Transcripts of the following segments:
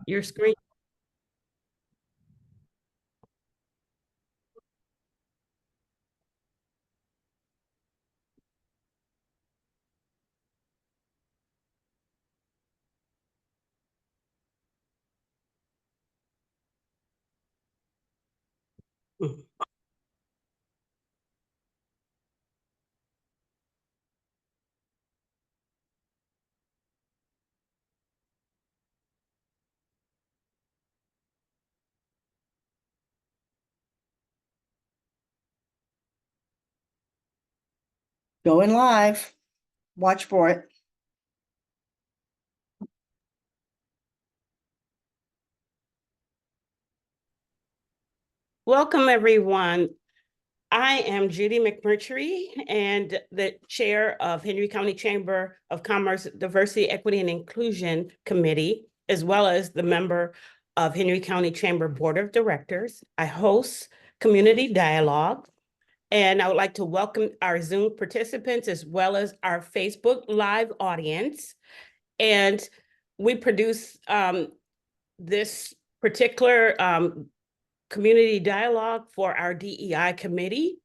your screen. Mhm. Going live. Watch for it. Welcome, everyone. I am Judy McMurtry and the chair of Henry County Chamber of Commerce Diversity, Equity, and Inclusion Committee, as well as the member of Henry County Chamber Board of Directors. I host Community Dialogue, and I would like to welcome our Zoom participants as well as our Facebook Live audience. And we produce this particular community dialogue for our DEI committee.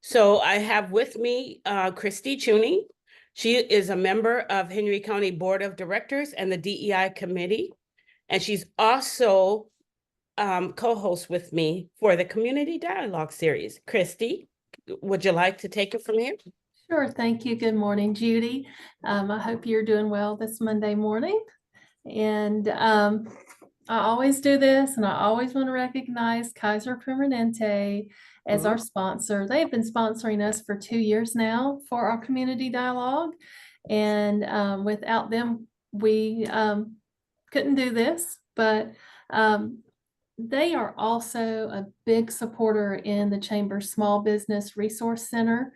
So I have with me Christy Chuney. She is a member of Henry County Board of Directors and the DEI committee. And she's also co-host with me for the community dialogue series. Christy, would you like to take it from here? Sure, thank you. Good morning, Judy. I hope you're doing well this Monday morning. And I always do this, and I always want to recognize Kaiser Permanente as our sponsor. They've been sponsoring us for 2 years now for our community dialogue. And without them, we couldn't do this, but they are also a big supporter in the Chamber's Small Business Resource Center.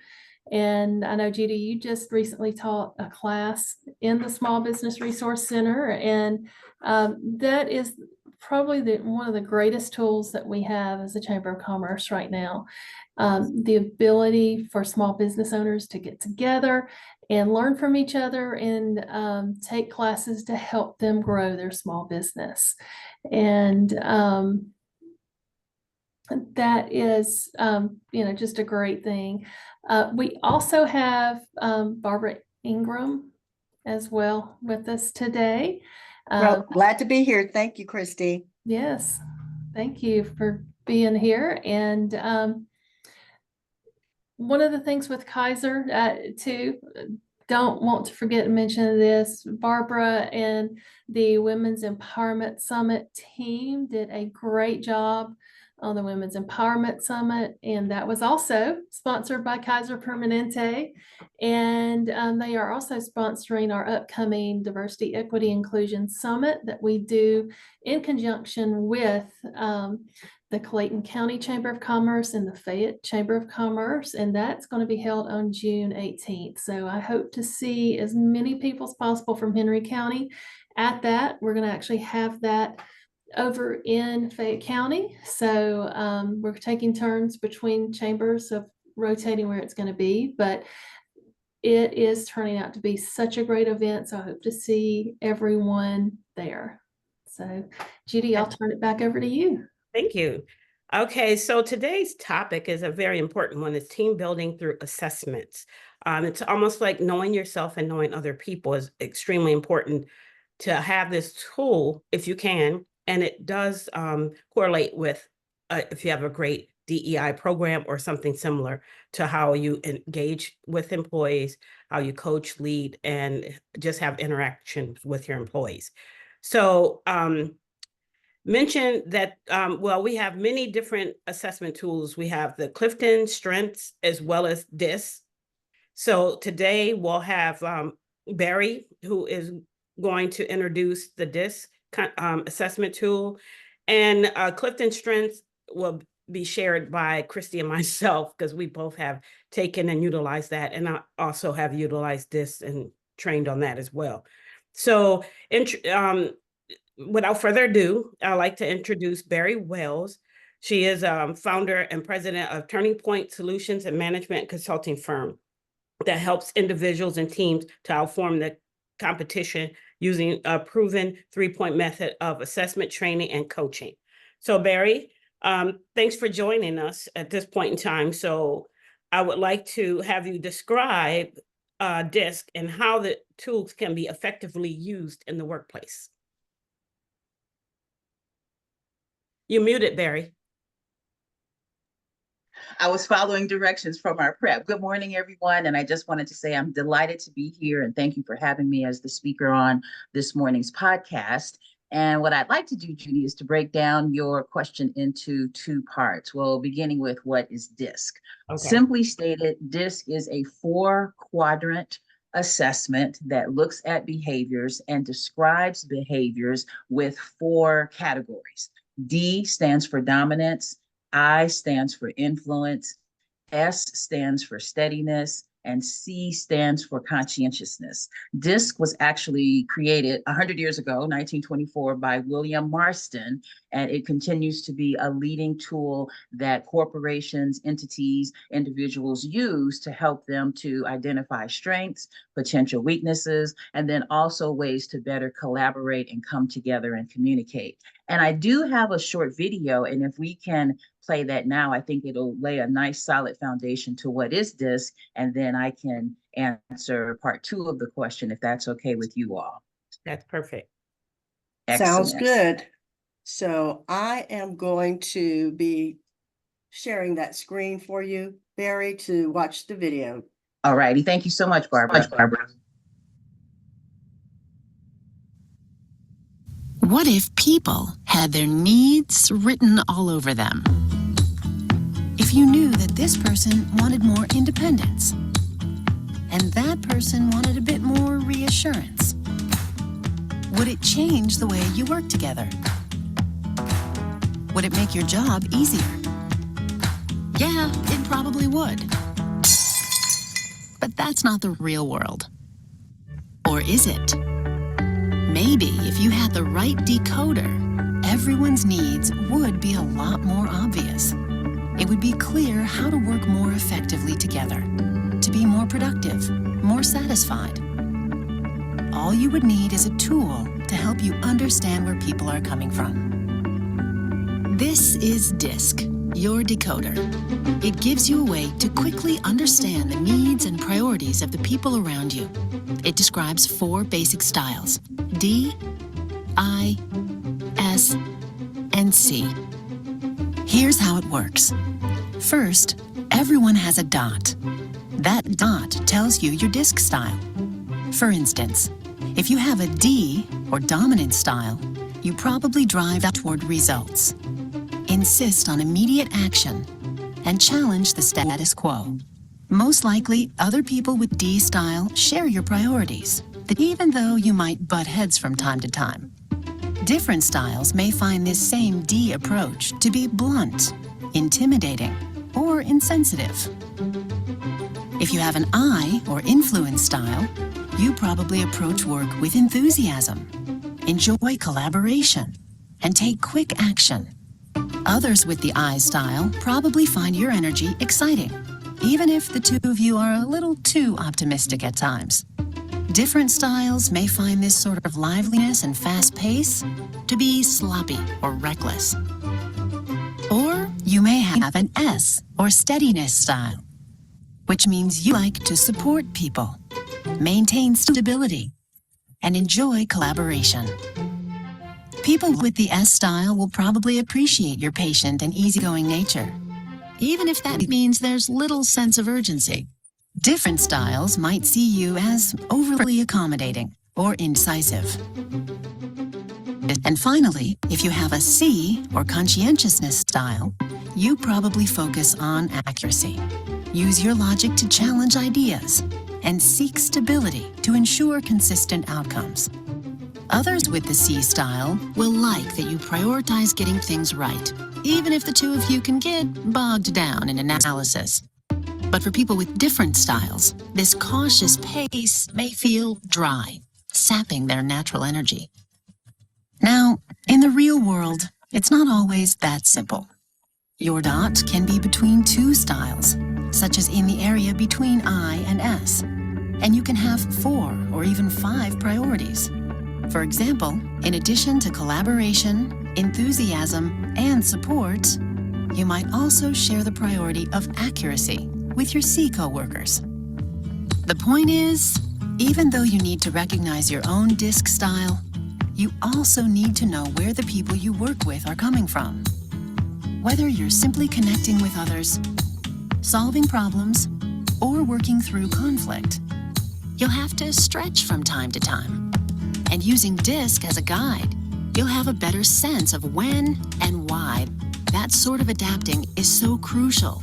And I know, Judy, you just recently taught a class in the Small Business Resource Center, and that is probably one of the greatest tools that we have as a Chamber of Commerce right now. The ability for small business owners to get together and learn from each other and take classes to help them grow their small business. And that is, just a great thing. We also have Barbara Ingram as well with us today. Well, glad to be here. Thank you, Christy. Yes, thank you for being here. And one of the things with Kaiser too, don't want to forget to mention this, Barbara and the Women's Empowerment Summit team did a great job on the Women's Empowerment Summit, and that was also sponsored by Kaiser Permanente. And they are also sponsoring our upcoming Diversity, Equity, Inclusion Summit that we do in conjunction with the Clayton County Chamber of Commerce and the Fayette Chamber of Commerce, and that's going to be held on June 18th. So I hope to see as many people as possible from Henry County at that. We're going to actually have that over in Fayette County. So we're taking turns between chambers of rotating where it's going to be, but it is turning out to be such a great event. So I hope to see everyone there. So Judy, I'll turn it back over to you. Thank you. Okay, so today's topic is a very important one. It's team building through assessments. It's almost like knowing yourself and knowing other people is extremely important to have this tool if you can. And it does correlate with if you have a great DEI program or something similar to how you engage with employees, how you coach, lead, and just have interaction with your employees. So mention that, well, we have many different assessment tools. We have the Clifton Strengths as well as DISC. So today we'll have Berri, who is going to introduce the DISC assessment tool, and Clifton Strengths will be shared by Christy and myself because we both have taken and utilized that, and I also have utilized DISC and trained on that as well. So without further ado, I'd like to introduce Berri Wells. She is founder and president of Turning Point Solutions and Management Consulting Firm that helps individuals and teams to outform the competition using a proven 3-point method of assessment, training, and coaching. So Berri, thanks for joining us at this point in time. So I would like to have you describe DISC and how the tools can be effectively used in the workplace. You're muted, Berri. I was following directions from our prep. Good morning, everyone. And I just wanted to say I'm delighted to be here and thank you for having me as the speaker on this morning's podcast. And what I'd like to do, Judy, is to break down your question into 2 parts. Well, beginning with what is DISC? Okay. Simply stated, DISC is a 4-quadrant assessment that looks at behaviors and describes behaviors with 4 categories. D stands for dominance, I stands for influence, S stands for steadiness, and C stands for conscientiousness. DISC was actually created 100 years ago, 1924, by William Marston, and it continues to be a leading tool that corporations, entities, individuals use to help them to identify strengths, potential weaknesses, and then also ways to better collaborate and come together and communicate. And I do have a short video, and if we can play that now, I think it'll lay a nice solid foundation to what is DISC, and then I can answer part 2 of the question if that's okay with you all. That's perfect. Excellent. Sounds good. So I am going to be sharing that screen for you, Berri, to watch the video. All righty. Thank you so much, Barbara. What if people had their needs written all over them? If you knew that this person wanted more independence, and that person wanted a bit more reassurance, would it change the way you work together? Would it make your job easier? Yeah, it probably would. But that's not the real world. Or is it? Maybe if you had the right decoder, everyone's needs would be a lot more obvious. It would be clear how to work more effectively together, to be more productive, more satisfied. All you would need is a tool to help you understand where people are coming from. This is DISC, your decoder. It gives you a way to quickly understand the needs and priorities of the people around you. It describes 4 basic styles: D, I, S, and C. Here's how it works. First, everyone has a dot. That dot tells you your DISC style. For instance, if you have a D, or dominant style, you probably drive toward results, insist on immediate action, and challenge the status quo. Most likely, other people with D style share your priorities, even though you might butt heads from time to time. Different styles may find this same D approach to be blunt, intimidating, or insensitive. If you have an I, or influence style, you probably approach work with enthusiasm, enjoy collaboration, and take quick action. Others with the I style probably find your energy exciting, even if the 2 of you are a little too optimistic at times. Different styles may find this sort of liveliness and fast pace to be sloppy or reckless. Or you may have an S, or steadiness style, which means you like to support people, maintain stability, and enjoy collaboration. People with the S style will probably appreciate your patient and easygoing nature, even if that means there's little sense of urgency. Different styles might see you as overly accommodating or indecisive. And finally, if you have a C, or conscientiousness style, you probably focus on accuracy. Use your logic to challenge ideas and seek stability to ensure consistent outcomes. Others with the C style will like that you prioritize getting things right, even if the 2 of you can get bogged down in analysis. But for people with different styles, this cautious pace may feel dry, sapping their natural energy. Now, in the real world, it's not always that simple. Your dot can be between 2 styles, such as in the area between I and S. and you can have 4 or even 5 priorities. For example, in addition to collaboration, enthusiasm, and support, you might also share the priority of accuracy with your C coworkers. The point is, even though you need to recognize your own DISC style, you also need to know where the people you work with are coming from. Whether you're simply connecting with others, solving problems, or working through conflict, you'll have to stretch from time to time. And using DISC as a guide, you'll have a better sense of when and why that sort of adapting is so crucial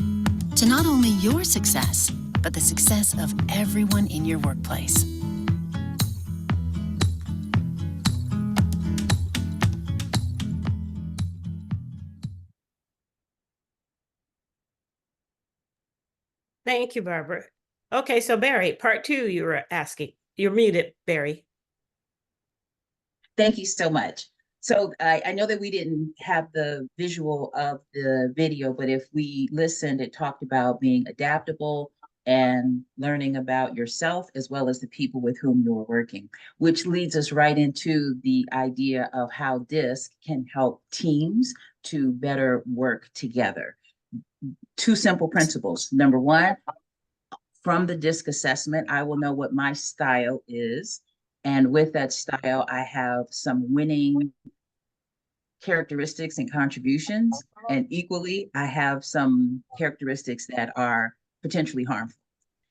to not only your success, but the success of everyone in your workplace. Thank you, Barbara. Okay, so Berri, part 2, you were asking. You're muted, Berri. Thank you so much. So I know that we didn't have the visual of the video, but if we listened, it talked about being adaptable and learning about yourself as well as the people with whom you're working, which leads us right into the idea of how DISC can help teams to better work together. 2 simple principles. Number 1, from the DISC assessment, I will know what my style is. And with that style, I have some winning characteristics and contributions. And equally, I have some characteristics that are potentially harmful.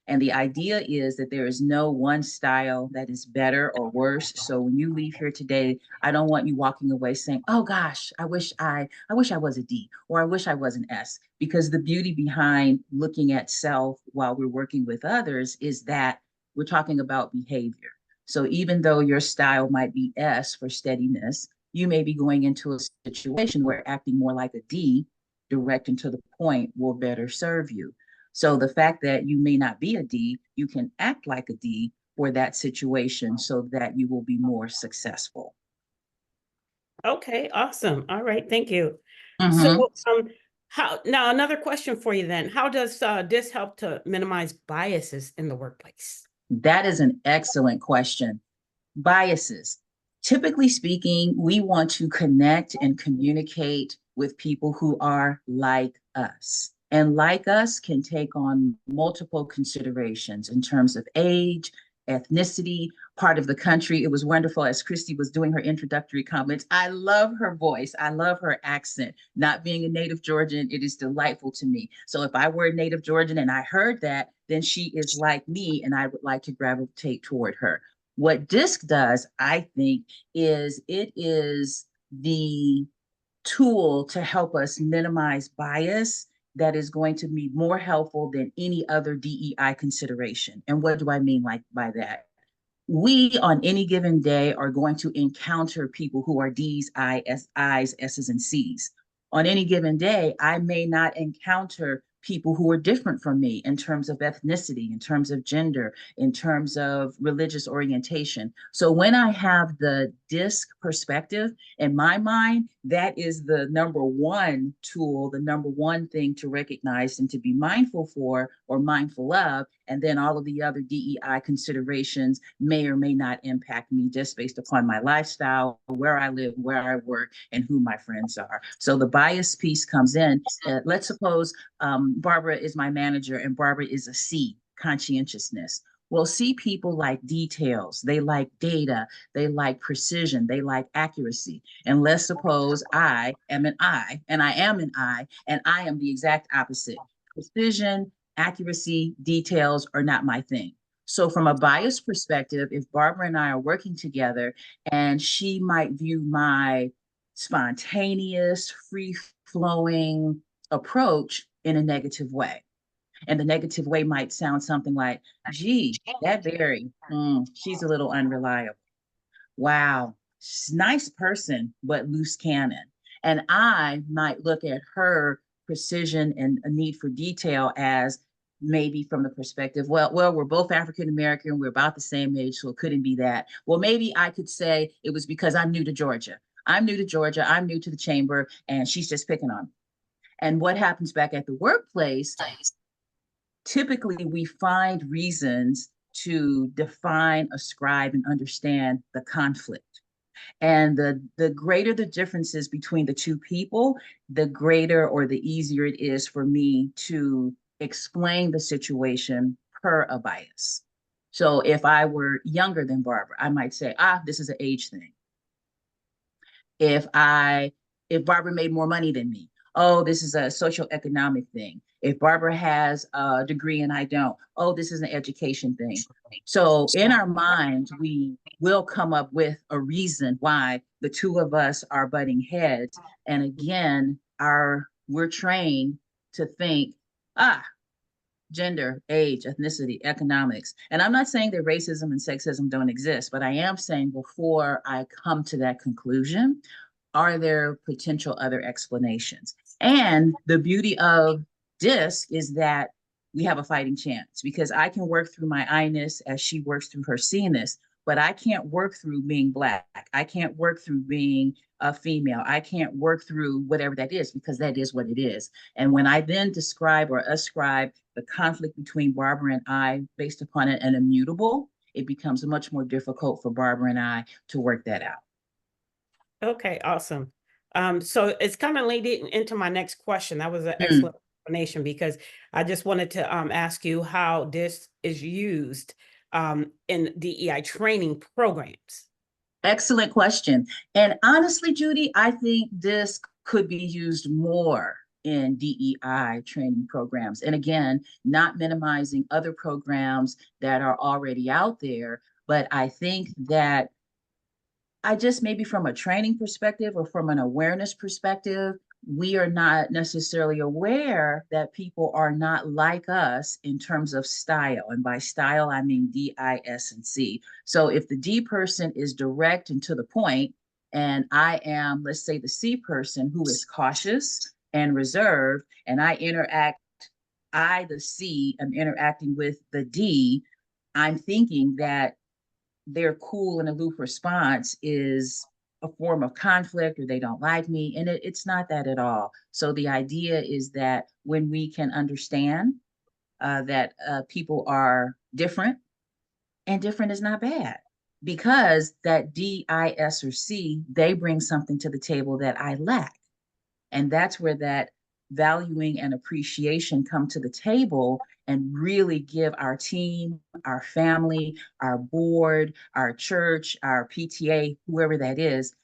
And the idea is that there is no one style that is better or worse. So when you leave here today, I don't want you walking away saying, oh gosh, I wish I was a D, or I wish I was an S. Because the beauty behind looking at self while we're working with others is that we're talking about behavior. So even though your style might be S for steadiness, you may be going into a situation where acting more like a D, direct and to the point, will better serve you. So the fact that you may not be a D, you can act like a D for that situation so that you will be more successful. Okay, awesome. All right, thank you. Mhm. So, now another question for you then. How does this help to minimize biases in the workplace? That is an excellent question. Biases. Typically speaking, we want to connect and communicate with people who are like us. And like us can take on multiple considerations in terms of age, ethnicity, part of the country. It was wonderful as Christy was doing her introductory comments. I love her voice. I love her accent. Not being a native Georgian, it is delightful to me. So if I were a native Georgian and I heard that, then she is like me and I would like to gravitate toward her. What DISC does, I think, is it is the tool to help us minimize bias that is going to be more helpful than any other DEI consideration. And what do I mean by that? We on any given day are going to encounter people who are D's, I's, S's, and C's. On any given day, I may not encounter people who are different from me in terms of ethnicity, in terms of gender, in terms of religious orientation. So when I have the DISC perspective, in my mind, that is the number 1 tool, the number 1 thing to recognize and to be mindful for or mindful of. And then all of the other DEI considerations may or may not impact me just based upon my lifestyle, where I live, where I work, and who my friends are. So the bias piece comes in. Let's suppose Barbara is my manager and Barbara is a C, conscientiousness. Well, C people like details, they like data, they like precision, they like accuracy. And let's suppose I am an I, and I am an I, and I am the exact opposite. Precision, accuracy, details are not my thing. So from a bias perspective, if Barbara and I are working together and she might view my spontaneous, free-flowing approach in a negative way. And the negative way might sound something like, gee, that Berri, she's a little unreliable. Wow, she's a nice person, but loose cannon. And I might look at her precision and a need for detail as maybe from the perspective, well, we're both African American, we're about the same age, so it couldn't be that. Well, maybe I could say it was because I'm new to Georgia. I'm new to the chamber, and she's just picking on me. And what happens back at the workplace, typically we find reasons to define, ascribe, and understand the conflict. And the greater the differences between the two people, the greater or the easier it is for me to explain the situation per a bias. So if I were younger than Barbara, I might say, this is an age thing. If Barbara made more money than me, oh, this is a socioeconomic thing. If Barbara has a degree and I don't, oh, this is an education thing. So in our mind, we will come up with a reason why the two of us are butting heads. And again, we're trained to think, gender, age, ethnicity, economics. And I'm not saying that racism and sexism don't exist, but I am saying before I come to that conclusion, are there potential other explanations? And the beauty of DISC is that we have a fighting chance, because I can work through my I-ness as she works through her C-ness, but I can't work through being Black. I can't work through being a female. I can't work through whatever that is, because that is what it is. And when I then describe or ascribe the conflict between Barbara and I based upon an immutable, it becomes much more difficult for Barbara and I to work that out. Okay, awesome. So it's kind of leading into my next question. That was an excellent explanation, because I just wanted to ask you how this is used in DEI training programs. Excellent question. And honestly, Judy, I think this could be used more in DEI training programs. And again, not minimizing other programs that are already out there, but I think that maybe from a training perspective or from an awareness perspective, we are not necessarily aware that people are not like us in terms of style. And by style, I mean D, I, S, and C. So if the D person is direct and to the point, and I am, let's say, the C person who is cautious and reserved, and the C, am interacting with the D, I'm thinking that their cool and aloof response is a form of conflict, or they don't like me. And it's not that at all. So the idea is that when we can understand that people are different, and different is not bad, because that D, I, S, or C, they bring something to the table that I lack. And that's where that valuing and appreciation come to the table and really give our team, our family, our board, our church, our PTA, whoever that is,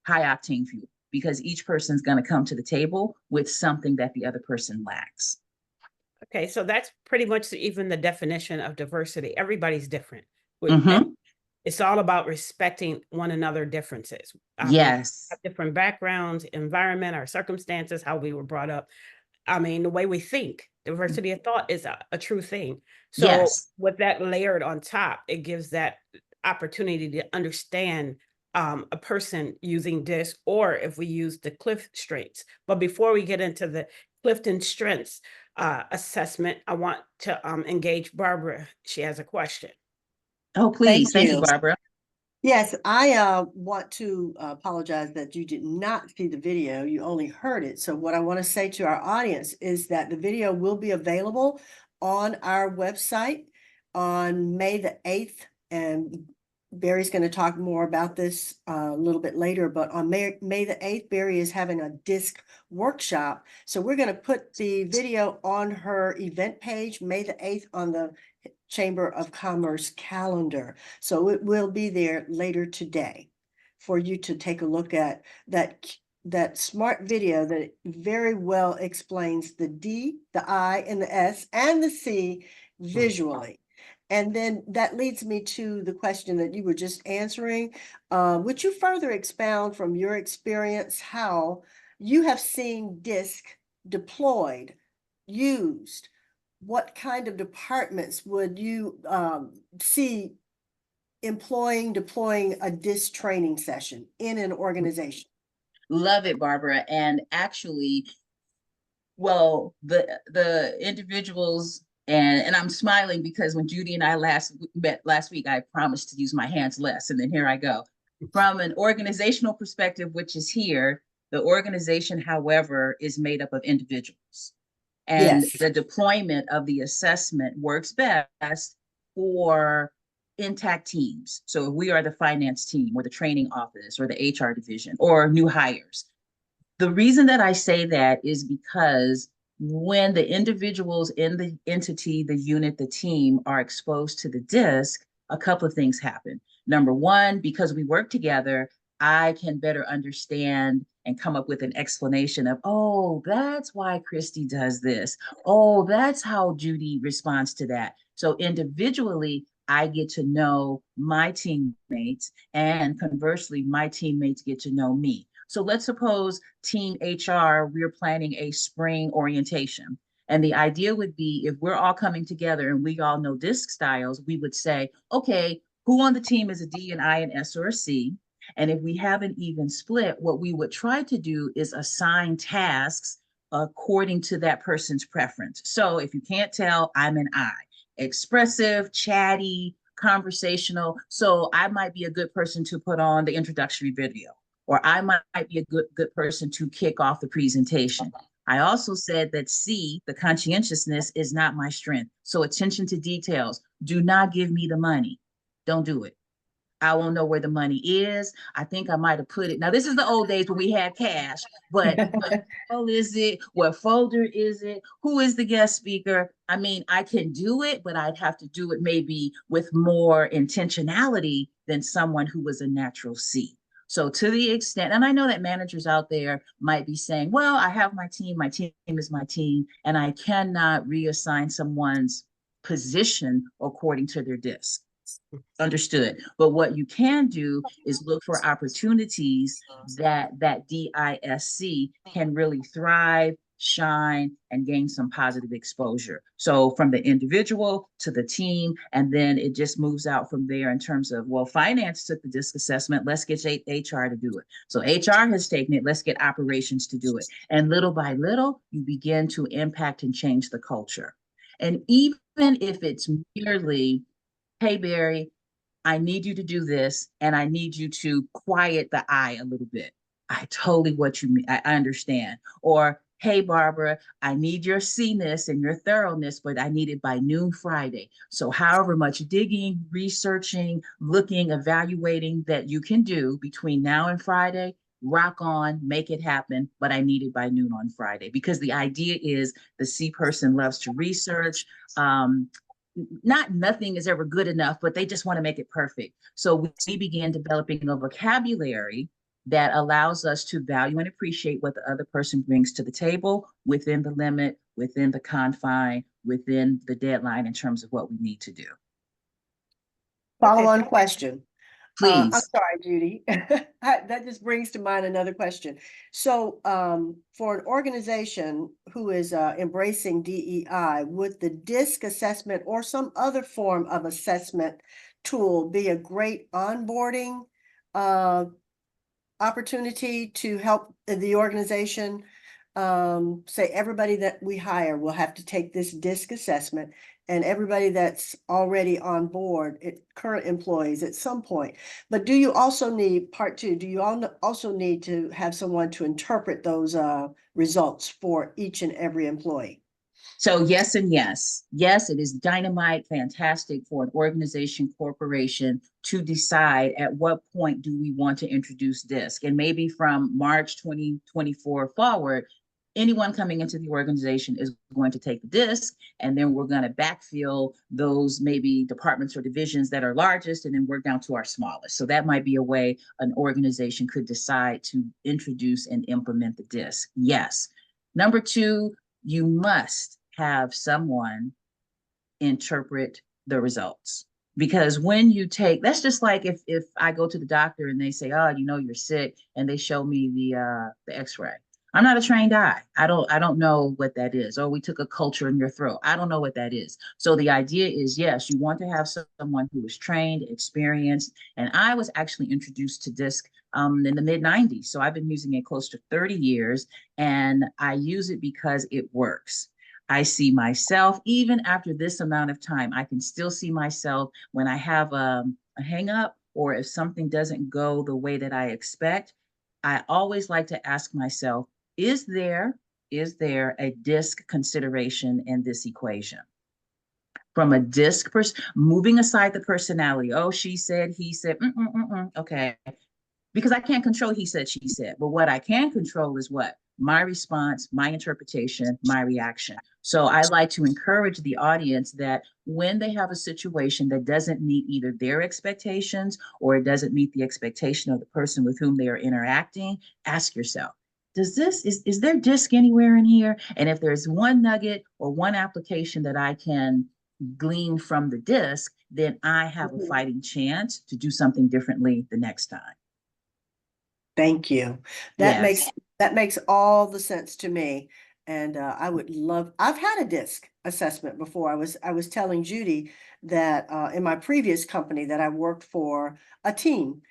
high octane fuel, because each person's going to come to the table with something that the other person lacks. Okay, so that's pretty much even the definition of diversity. Everybody's different. It's all about respecting one another's differences. Yes. Different backgrounds, environment, our circumstances, how we were brought up. I mean, the way we think, diversity of thought is a true thing. So Yes. with that layered on top, it gives that opportunity to understand a person using this, or if we use the Clifton strengths. But before we get into the Clifton strengths assessment, I want to engage Barbara. She has a question. Oh, please. Thank you, Barbara. Yes, I want to apologize that you did not see the video. You only heard it. So what I want to say to our audience is that the video will be available on our website on May the 8th. And Berri's going to talk more about this a little bit later. But on May the 8th, Berri is having a DISC workshop. So we're going to put the video on her event page, May the 8th, on the Chamber of Commerce calendar. So it will be there later today for you to take a look at that smart video that very well explains the D, the I, and the S, and the C visually. And then that leads me to the question that you were just answering. Would you further expound from your experience how you have seen DISC deployed, used? What kind of departments would you see deploying a DISC training session in an organization? Love it, Barbara. And actually, well, the individuals, and I'm smiling because when Judy and I met last week, I promised to use my hands less, and then here I go. From an organizational perspective, which is here, the organization, however, is made up of individuals. And Yes. the deployment of the assessment works best for intact teams. So if we are the finance team or the training office or the HR division or new hires, the reason that I say that is because when the individuals in the entity, the unit, the team are exposed to the DISC, a couple of things happen. Number one, because we work together, I can better understand and come up with an explanation of, oh, that's why Christy does this. Oh, that's how Judy responds to that. So individually, I get to know my teammates, and conversely, my teammates get to know me. So let's suppose team HR, we're planning a spring orientation. And the idea would be if we're all coming together and we all know DISC styles, we would say, okay, who on the team is a D, an I, an S, or a C? And if we have an even split, what we would try to do is assign tasks according to that person's preference. So if you can't tell, I'm an I, expressive, chatty, conversational. So I might be a good person to put on the introductory video, or I might be a good person to kick off the presentation. I also said that C, the conscientiousness, is not my strength. So attention to details. Do not give me the money. Don't do it. I won't know where the money is. I think I might have put it. Now, this is the old days when we had cash, but what file is it? What folder is it? Who is the guest speaker? I mean, I can do it, but I'd have to do it maybe with more intentionality than someone who was a natural C. So to the extent, and I know that managers out there might be saying, well, I have my team is my team, and I cannot reassign someone's position according to their DISC. Understood. But what you can do is look for opportunities that DISC can really thrive, shine, and gain some positive exposure. So from the individual to the team, and then it just moves out from there in terms of, well, finance took the DISC assessment, let's get HR to do it. So HR has taken it, let's get operations to do it. And little by little, you begin to impact and change the culture. And even if it's merely, hey, Berri, I need you to do this, and I need you to quiet the I a little bit. I totally what you mean. I understand. Or, hey, Barbara, I need your C-ness and your thoroughness, but I need it by noon Friday. So however much digging, researching, looking, evaluating that you can do between now and Friday, rock on, make it happen, but I need it by noon on Friday. Because the idea is the C person loves to research, not nothing is ever good enough, but they just want to make it perfect. So we began developing a vocabulary that allows us to value and appreciate what the other person brings to the table within the limit, within the confine, within the deadline in terms of what we need to do. Follow-on question. I'm Please. sorry, Judy. That just brings to mind another question. So for an organization who is embracing DEI, would the DISC assessment or some other form of assessment tool be a great onboarding opportunity to help the organization? Say everybody that we hire will have to take this DISC assessment, and everybody that's already on board, current employees at some point. But do you also need, part two, do you also need to have someone to interpret those results for each and every employee? So yes and yes. Yes, it is dynamite, fantastic for an organization, corporation to decide at what point do we want to introduce DISC. And maybe from March 2024 forward, anyone coming into the organization is going to take the DISC, and then we're going to backfill those maybe departments or divisions that are largest and then work down to our smallest. So that might be a way an organization could decide to introduce and implement the DISC. Yes. Number two, you must have someone interpret the results. Because when you take, that's just like if I go to the doctor and they say, oh, you know, you're sick, and they show me the x-ray. I'm not a trained eye. I don't know what that is. Or we took a culture in your throat. I don't know what that is. So the idea is, yes, you want to have someone who is trained, experienced. And I was actually introduced to DISC in the mid-90s. So I've been using it close to 30 years, and I use it because it works. I see myself, even after this amount of time, I can still see myself when I have a hang up, or if something doesn't go the way that I expect. I always like to ask myself, is there a DISC consideration in this equation? from a disc moving aside the personality. Oh, she said, he said, okay. Because I can't control he said, she said. But what I can control is what? My response, my interpretation, my reaction. So I like to encourage the audience that when they have a situation that doesn't meet either their expectations or it doesn't meet the expectation of the person with whom they are interacting, ask yourself, is there disc anywhere in here? And if there's one nugget or one application that I can glean from the disc, then I have a fighting chance to do something differently the next time. Thank you. That Yes. makes all the sense to me. And I would love, I've had a disc assessment before. I was telling Judy that in my previous company that I worked for, a team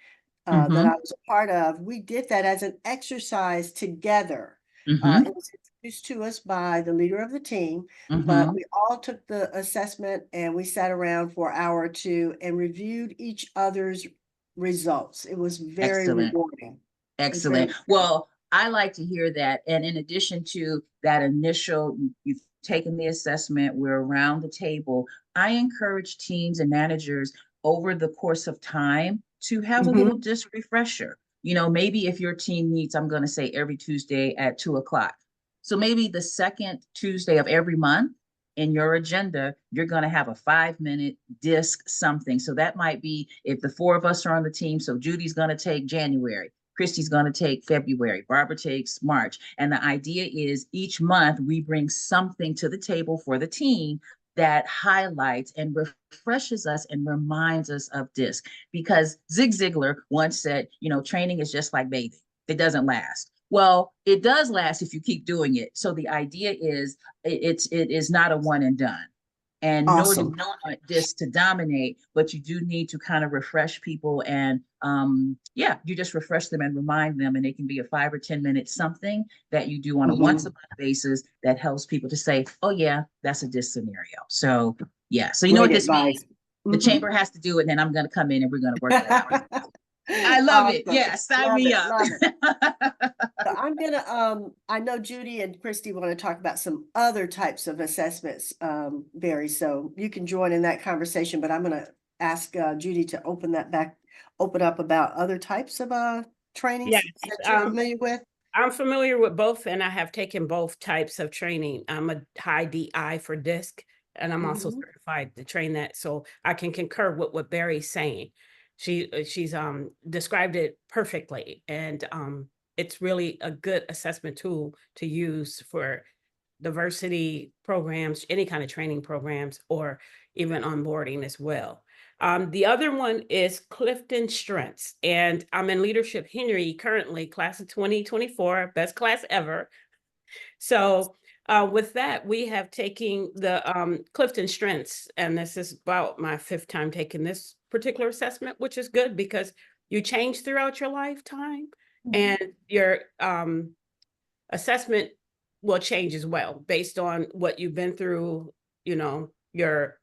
that I was a part of, we did that as an exercise together. It was introduced to us by the leader of the team, but we all took the assessment and we sat around for an hour or two and reviewed each other's results. It was very Excellent. rewarding. Excellent. Well, I like to hear that. And in addition to that initial, you've taken the assessment, we're around the table. I encourage teams and managers over the course of time to have a little disc refresher. You know, maybe if your team meets, I'm going to say every Tuesday at 2:00. So maybe the second Tuesday of every month in your agenda, you're going to have a 5-minute disc something. So that might be if the 4 of us are on the team. So Judy's going to take January. Christy's going to take February, Barbara takes March. And the idea is each month we bring something to the table for the team that highlights and refreshes us and reminds us of DISC. Because Zig Ziglar once said, you know, training is just like bathing. It doesn't last. Well, it does last if you keep doing it. So the idea is it is not a one and done. And nor do we want this to dominate, but you do need to kind of refresh people and you just refresh them and remind them, and it can be a 5 or 10 minute something that you do on a once a month basis that helps people to say, oh yeah, that's a DISC scenario. So yeah, so you know what this means. The chamber has to do it, and then I'm going to come in and we're going to work that out. I love it. Yeah, sign me up. So I'm gonna I know Judy and Christy want to talk about some other types of assessments, Berri, so you can join in that conversation, but I'm gonna ask Judy to open up about other types of trainings that you're familiar with. I'm familiar with both, and I have taken both types of training. I'm a high DI for DISC, and I'm also certified to train that, so I can concur with what Berri's saying. She's described it perfectly, and it's really a good assessment tool to use for diversity programs, any kind of training programs, or even onboarding as well. The other one is Clifton Strengths, and I'm in Leadership Henry currently, class of 2024, best class ever. So with that, we have taken the Clifton Strengths, and this is about my 5th time taking this particular assessment, which is good because you change throughout your lifetime and your assessment will change as well based on what you've been through, you know, your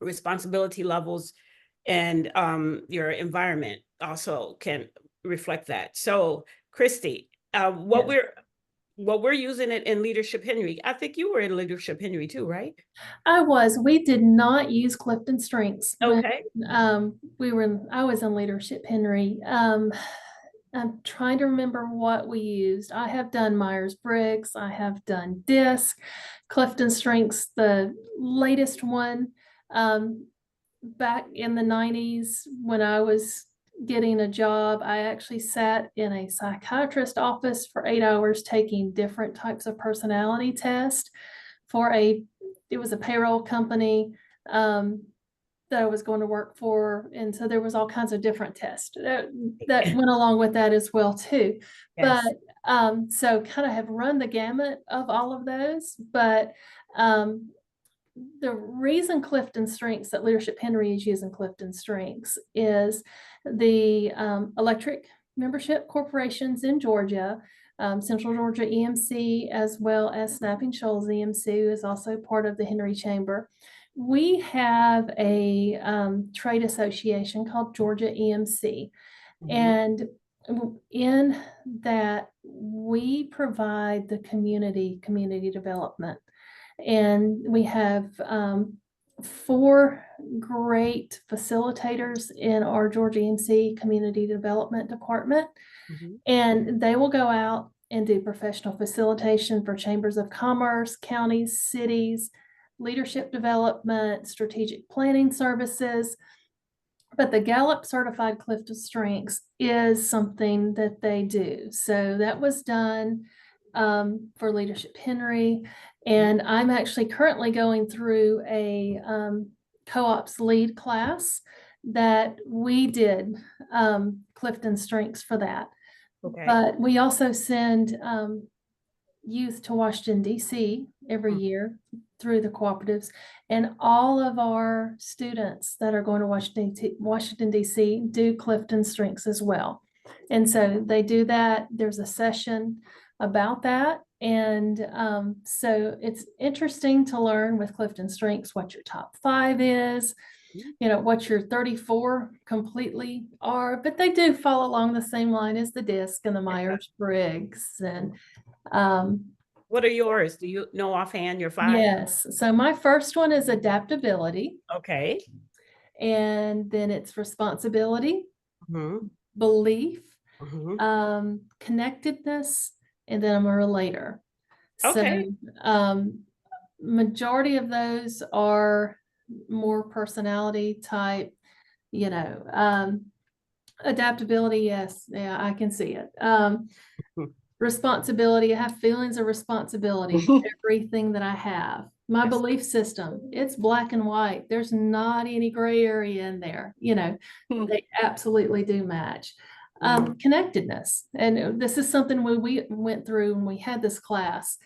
responsibility levels, and your environment also can reflect that. So Christy, what we're using it in Leadership Henry. I think you were in Leadership Henry too, right? I was. We did not use Clifton Strengths. Okay. I was in Leadership Henry. I'm trying to remember what we used. I have done Myers-Briggs. I have done DISC, Clifton Strengths, the latest one. Back in the 90s when I was getting a job, I actually sat in a psychiatrist office for 8 hours taking different types of personality tests it was a payroll company that I was going to work for. And so there was all kinds of different tests that went along with that as well too. Yes. But so kind of have run the gamut of all of those, but the reason Clifton Strengths, that Leadership Henry is using Clifton Strengths, is the electric membership corporations in Georgia, Central Georgia EMC, as well as Snapping Shoals EMC, is also part of the Henry Chamber. We have a trade association called Georgia EMC, and in that we provide the community development. And we have 4 great facilitators in our Georgia EMC Community Development Department, Mhm. and they will go out and do professional facilitation for chambers of commerce, counties, cities, leadership development, strategic planning services. But the Gallup Certified Clifton Strengths is something that they do. So that was done for Leadership Henry. And I'm actually currently going through a co-ops lead class that we did Clifton Strengths for that. Okay. But we also send youth to Washington, D.C. every Mm. year through the cooperatives. And all of our students that are going to Washington, D.C. do Clifton Strengths as well. And so they do that. There's a session about that. And so it's interesting to learn with Clifton Strengths what your top 5 is, you know, what your 34 completely are, but they do fall along the same line as the DISC and the Myers-Briggs. And What are yours? Do you know offhand your 5? yes, so my first one is adaptability, Okay. and then it's responsibility, Mhm. belief, Mhm. connectedness, and then I'm a relator. Okay. So majority of those are more personality type, you know. Adaptability, yes, yeah, I can see it. Responsibility, I have feelings of responsibility for everything that I have. My Yes. belief system, it's black and white. There's not any gray area in there. You know, they absolutely do match. Connectedness, and this is something we went through when we had this class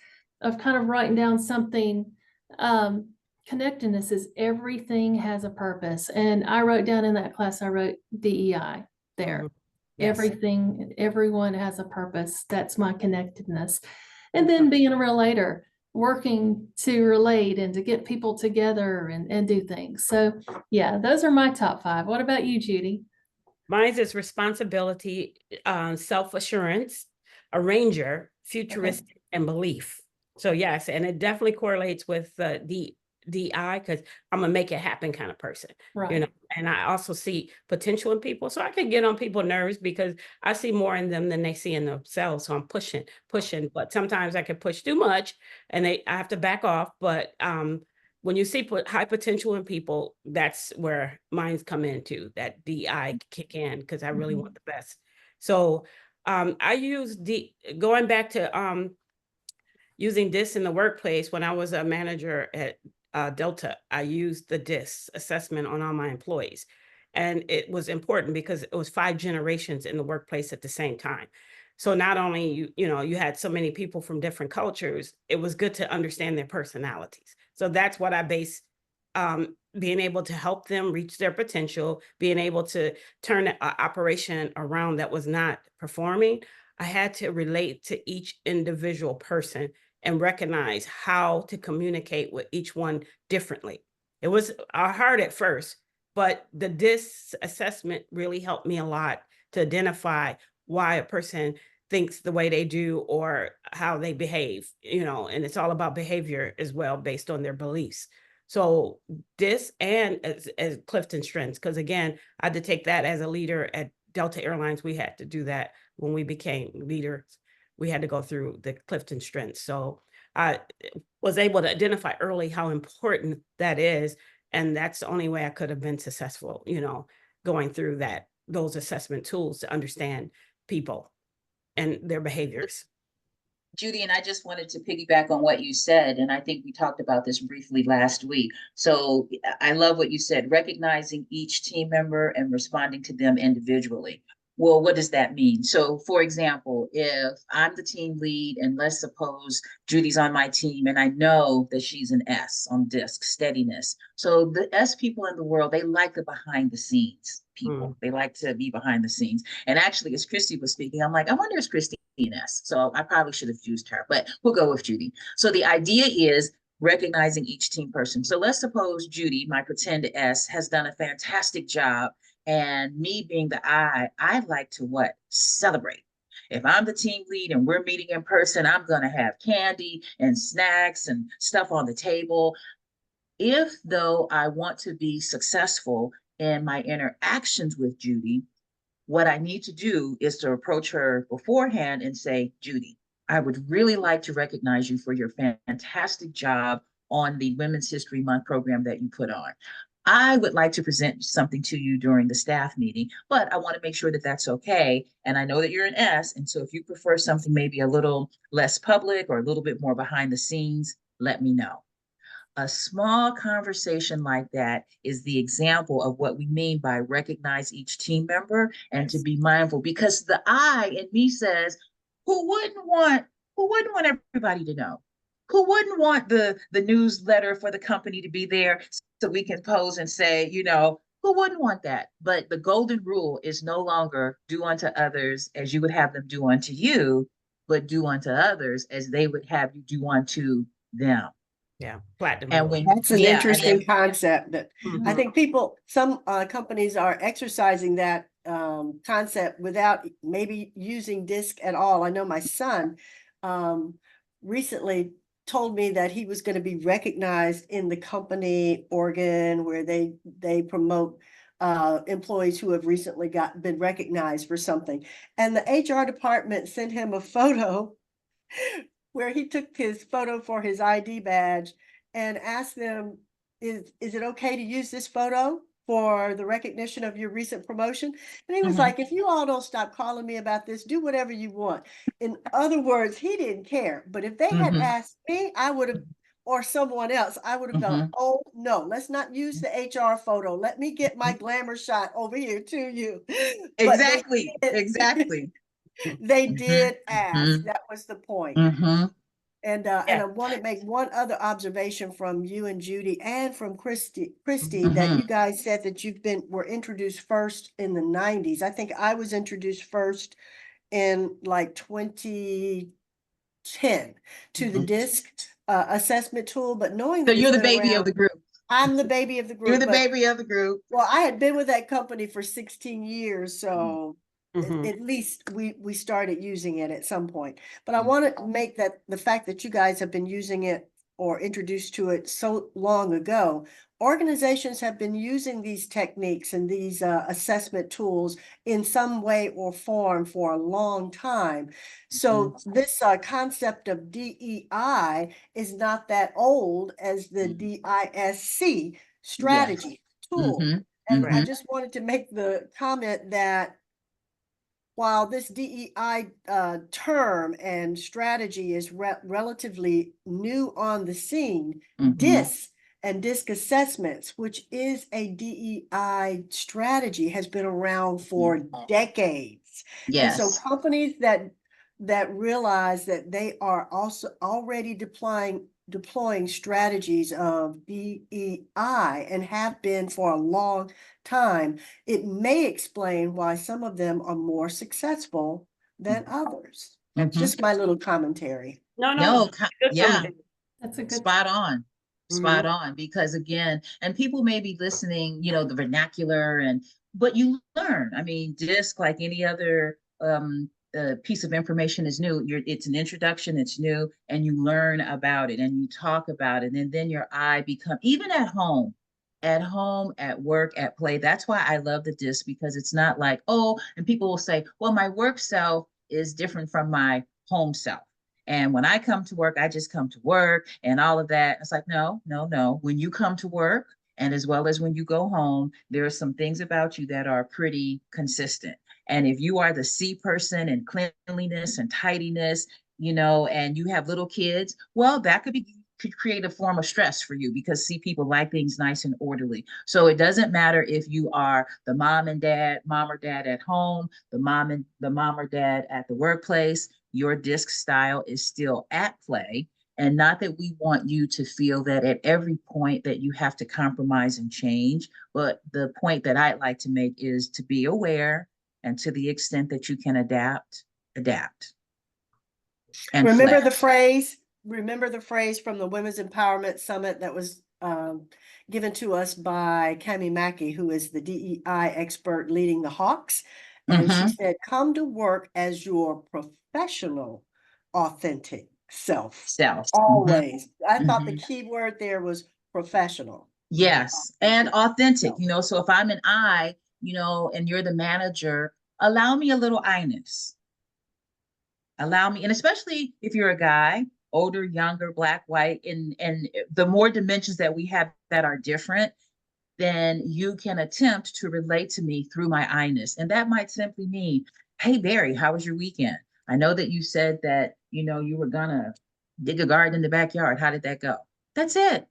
of kind of writing down something. Connectedness is everything has a purpose, and I wrote down in that class, I wrote DEI there. Mhm. Yes. Everything, everyone has a purpose. That's my connectedness. And then being a relator, working to relate and to get people together and do things. So yeah, those are my top 5. What about you, Judy? Mine is responsibility, self-assurance, arranger, futuristic, and belief. So yes, and it definitely correlates with the DI because I'm gonna make it happen kind of person, you Right. know. And I also see potential in people, so I can get on people's nerves because I see more in them than they see in themselves. So I'm pushing, but sometimes I can push too much, and I have to back off. But when you see high potential in people, that's where minds come into that DI kick in because I really want the best. So I use going back to using this in the workplace when I was a manager at Delta. I used the DIS assessment on all my employees. And it was important because it was 5 generations in the workplace at the same time. So not only you had so many people from different cultures, it was good to understand their personalities. So that's what I base being able to help them reach their potential, being able to turn an operation around that was not performing. I had to relate to each individual person and recognize how to communicate with each one differently. It was hard at first, but the DIS assessment really helped me a lot to identify why a person thinks the way they do or how they behave, and it's all about behavior as well based on their beliefs. So this and as Clifton Strengths, because again, I had to take that as a leader at Delta Airlines. We had to do that when we became leaders. We had to go through the Clifton Strengths. So I was able to identify early how important that is. And that's the only way I could have been successful, going through those assessment tools to understand people and their behaviors. Judy, and I just wanted to piggyback on what you said, and I think we talked about this briefly last week. So I love what you said, recognizing each team member and responding to them individually. Well, what does that mean? So, for example, if I'm the team lead, and let's suppose Judy's on my team, and I know that she's an S on DISC, steadiness. So the S people in the world, they like the behind the scenes people. They like to be behind the scenes. And actually, as Christy was speaking, I'm like, I wonder if Christy S. So I probably should have used her, but we'll go with Judy. So the idea is recognizing each team person. So let's suppose Judy, my pretend S, has done a fantastic job. And me being the I like to what? Celebrate. If I'm the team lead and we're meeting in person, I'm going to have candy and snacks and stuff on the table. If though I want to be successful in my interactions with Judy, what I need to do is to approach her beforehand and say, Judy, I would really like to recognize you for your fantastic job on the Women's History Month program that you put on. I would like to present something to you during the staff meeting, but I want to make sure that that's okay. And I know that you're an S. And so if you prefer something maybe a little less public or a little bit more behind the scenes, let me know. A small conversation like that is the example of what we mean by recognize each team member and to be mindful, because the I in me says, who wouldn't want everybody to know? Who wouldn't want the newsletter for the company to be there so we can pose and say, who wouldn't want that? But the golden rule is no longer do unto others as you would have them do unto you, but do unto others as they would have you do unto them. Yeah, platinum And rule. That's an Yeah, and interesting then- concept that I Mhm. think some companies are exercising that concept without maybe using DISC at all. I know my son recently told me that he was going to be recognized in the company organ where they promote employees who have recently been recognized for something. And the HR department sent him a photo where he took his photo for his ID badge and asked them, is it okay to use this photo for the recognition of your recent promotion? And he was Mhm. like, if you all don't stop calling me about this, do whatever you want. In other words, he didn't care. But if they had Mhm. asked me, I would have, or someone else, I would have gone, oh no, let's not use the HR photo. Let me get my glamour shot over here to you. But Exactly. Exactly. they Mhm. did ask. Mhm. That was the point. Mm-hmm. And Yeah. I want to make one other observation from you and Judy and from Christy, that Mhm. you guys said that were introduced first in the 90s. I think I was introduced first in like 2010 to the Mhm. DISC assessment tool, but knowing So that it's you're the been baby of around, the group. I'm the baby of the You're group. the But baby of the group. well, I had been with that company for 16 years, so Mhm. at least we started using it at some point. But I want to make that the fact that you guys have been using it or introduced to it so long ago, organizations have been using these techniques and these assessment tools in some way or form for a long time. So this concept of DEI is not that old as the DISC strategy tool. Mhm. And I Mhm. just wanted to make the comment that while this DEI term and strategy is relatively new on the scene, Mhm. DISC and DISC assessments, which is a DEI strategy, has been around for decades. And so Yes. companies that realize that they are also already deploying strategies of DEI and have been for a long time, it may explain why some of them are more successful than others. That's Mhm. just my little commentary. No, No, good yeah. commentary. That's a good. Spot on. Spot on. Because again, and people may be listening, the vernacular but you learn. I mean, just like any other piece of information is new. It's an introduction, it's new, and you learn about it and you talk about it. And then your eye become, even at home, at work, at play. That's why I love the DISC, because it's not like, and people will say, well, my work self is different from my home self. And when I come to work, I just come to work and all of that. It's like, no, no, no. When you come to work, and as well as when you go home, there are some things about you that are pretty consistent. And if you are the C person in cleanliness and tidiness, and you have little kids, well, that could create a form of stress for you, because C people like things nice and orderly. So it doesn't matter if you are the mom or dad at home, the mom or dad at the workplace. Your DISC style is still at play. And not that we want you to feel that at every point that you have to compromise and change, but the point that I'd like to make is to be aware, and to the extent that you can adapt. And Remember flex. the phrase from the Women's Empowerment Summit that was given to us by Cami Mackey, who is the DEI expert leading the Hawks. And she said, come to work as your professional, authentic self. Self. Always. I thought the key word there was professional. Yes, and authentic, so if I'm an I, and you're the manager, allow me a little I-ness. Allow me, and especially if you're a guy, older, younger, black, white, and the more dimensions that we have that are different, then you can attempt to relate to me through my I-ness. And that might simply mean, hey, Berri, how was your weekend? I know that you said that, you were gonna dig a garden in the backyard. How did that go? That's it.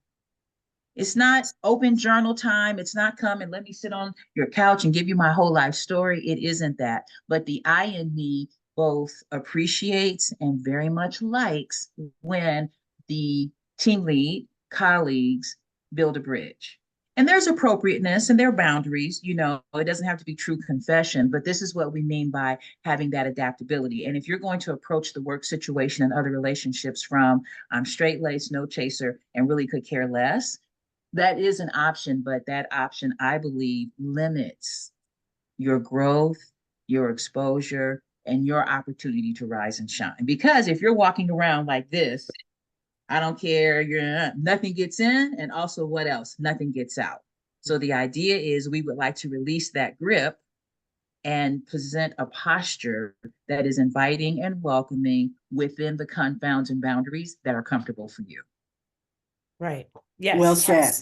It's not open journal time. It's not come and let me sit on your couch and give you my whole life story. It isn't that. But the I in me both appreciates and very much likes when the team lead, colleagues build a bridge. And there's appropriateness and there are boundaries, it doesn't have to be true confession, but this is what we mean by having that adaptability. And if you're going to approach the work situation and other relationships from I'm straight laced, no chaser, and really could care less, that is an option, but that option, I believe, limits your growth, your exposure, and your opportunity to rise and shine. Because if you're walking around like this, I don't care, nothing gets in, and also what else? Nothing gets out. So the idea is we would like to release that grip and present a posture that is inviting and welcoming within the confounds and boundaries that are comfortable for you. Right. Yes. Well said.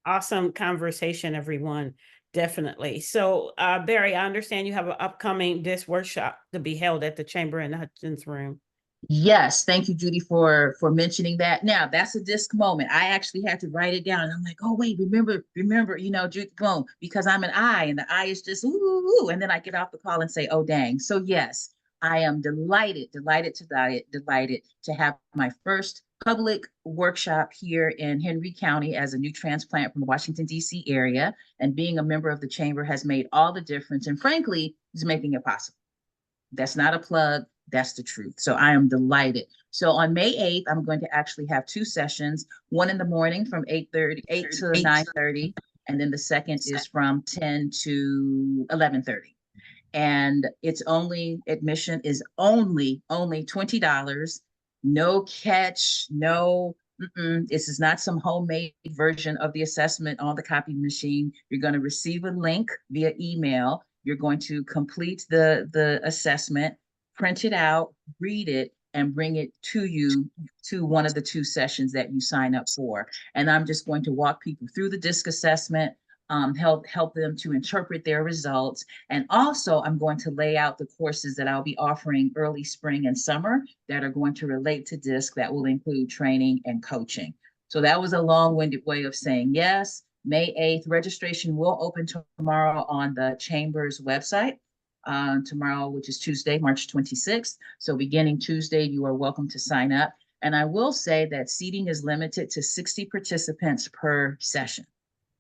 Awesome conversation, everyone. Definitely. So, Berri, I understand you have an upcoming disc workshop to be held at the Chamber in the Hutchins Room. Yes, thank you, Judy, for mentioning that. Now, that's a disc moment. I actually had to write it down. And I'm like, oh, wait, remember, Judy, boom, because I'm an I, and the I is just, ooh, and then I get off the call and say, oh, dang. So, yes, I am delighted to have my first public workshop here in Henry County as a new transplant from the Washington, D.C. area. And being a member of the Chamber has made all the difference. And frankly, is making it possible. That's not a plug. That's the truth. So I am delighted. So on May 8th, I'm going to actually have two sessions, one in the morning from 8 to 9:30. And then the second is from 10 to 11:30. And admission is only $20. No catch, this is not some homemade version of the assessment on the copy machine. You're going to receive a link via email. You're going to complete the assessment, print it out, read it, and bring it to you to one of the two sessions that you sign up for. And I'm just going to walk people through the DISC assessment, help them to interpret their results. And also I'm going to lay out the courses that I'll be offering early spring and summer that are going to relate to DISC that will include training and coaching. So that was a long-winded way of saying yes. May 8th, registration will open tomorrow on the Chamber's website. Tomorrow, which is Tuesday, March 26th. So beginning Tuesday, you are welcome to sign up. And I will say that seating is limited to 60 participants per session.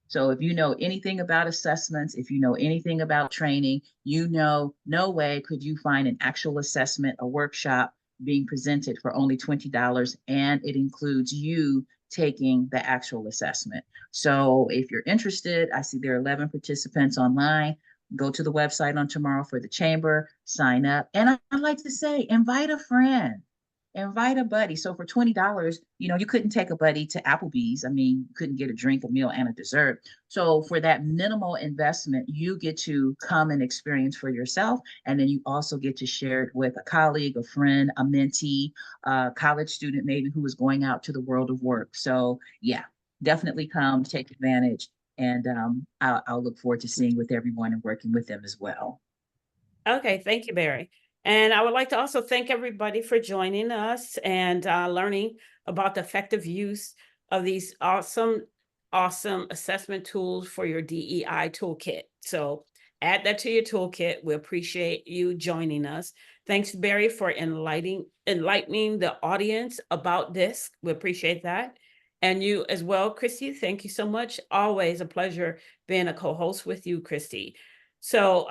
So if you know anything about assessments, if you know anything about training, no way could you find an actual assessment, a workshop being presented for only $20, and it includes you taking the actual assessment. So if you're interested, I see there are 11 participants online. Go to the website on tomorrow for the Chamber, sign up. And I'd like to say, invite a friend, invite a buddy. So for $20, you couldn't take a buddy to Applebee's. I mean, you couldn't get a drink, a meal, and a dessert. So for that minimal investment, you get to come and experience for yourself. And then you also get to share it with a colleague, a friend, a mentee, a college student, maybe who is going out to the world of work. So yeah, definitely come, take advantage. And I'll look forward to seeing with everyone and working with them as well. Okay, thank you, Berri. And I would like to also thank everybody for joining us and learning about the effective use of these awesome assessment tools for your DEI toolkit. So add that to your toolkit. We appreciate you joining us. Thanks, Berri, for enlightening the audience about this. We appreciate that. And you as well, Christy, thank you so much. Always a pleasure being a co-host with you, Christy. So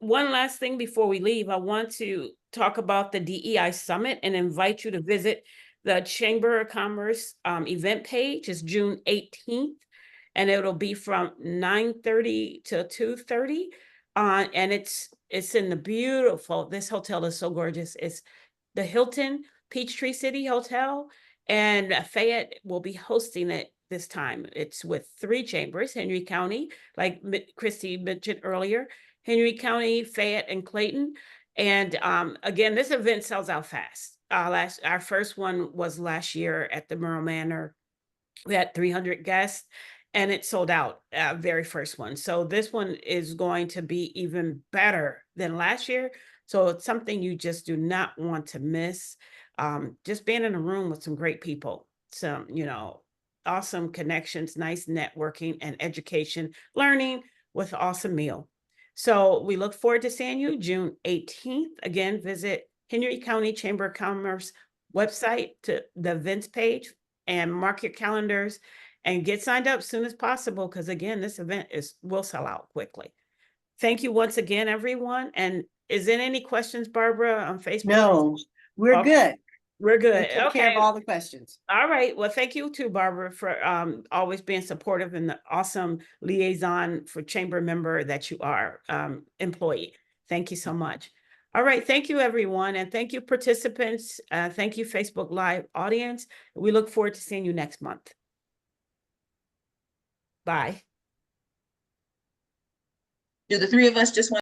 one last thing before we leave, I want to talk about the DEI Summit and invite you to visit the Chamber of Commerce event page. It's June 18th, and it'll be from 9:30 to 2:30. And it's in the beautiful, this hotel is so gorgeous. It's the Hilton Peachtree City Hotel. And Fayette will be hosting it this time. It's with 3 chambers: Henry County, like Christy mentioned earlier, Henry County, Fayette, and Clayton. And again, this event sells out fast. Our first one was last year at the Merle Manor. We had 300 guests and it sold out, very first one. So this one is going to be even better than last year. So it's something you just do not want to miss. Just being in a room with some great people, some, awesome connections, nice networking and education, learning with awesome meal. So we look forward to seeing you June 18th. Again, visit Henry County Chamber of Commerce website to the events page and mark your calendars and get signed up as soon as possible, because again, this event will sell out quickly. Thank you once again, everyone. And is there any questions, Barbara, on Facebook? No, we're Okay. good. We're We good. took care of Okay. all the questions. All right. Well, thank you too, Barbara, for always being supportive and the awesome liaison for chamber member that you are, employee. Thank you so much. All right. Thank you, everyone. And thank you, participants. Thank you, Facebook Live audience. We look forward to seeing you next month. Bye. Do the 3 of us just want